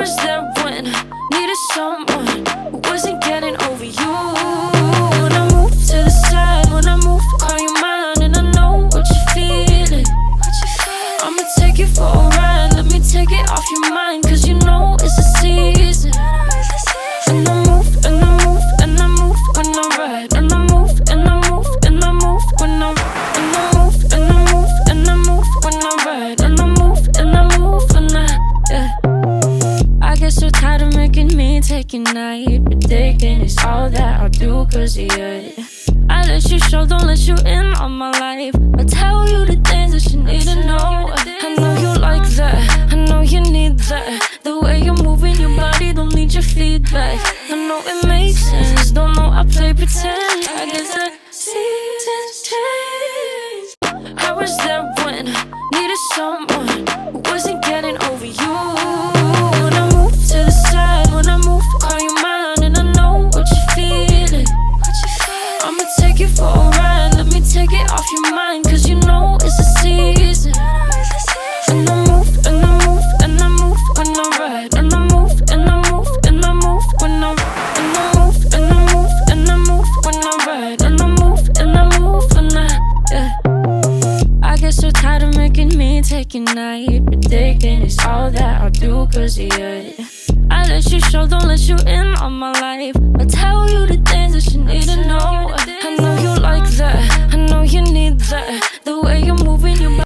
was there when I needed someone who wasn't getting over you. When I move to the side, when I move, call you mine, and I know what you're feeling. I'ma take you for a ride, let me take it off your mind, cause you know it's a season. And I move, and I move, and I move when I ride. And I move, and I move, and I move when I ride. And I move, and I move, and I move when I ride. And I move, and I move when I get so tired of making me take your night, but taking is all that I'll do cause of you. I let you show, don't let you in on my life. I tell you the things that you need to know. I know you like that, I know you need that. The way you're moving your body, don't need your feedback. I know it makes sense, don't know I play pretend. I guess the seasons change. I was there when I needed someone who wasn't getting over you. When I move to the side, when I move, call you mine, and I know what you're feeling. I'ma take you for a ride, let me take it off your mind, cause you know it's a season. And I move, and I move, and I move when I ride. And I move, and I move, and I move when I ride. And I move, and I move, and I move when I ride. And I move, and I move when I get so tired of making me take your night, but taking is all that I'll do cause of you. I let you show, don't let you in on my life. I tell you the things that you need to know. I know you like that, I know you need that. The way you're moving your body.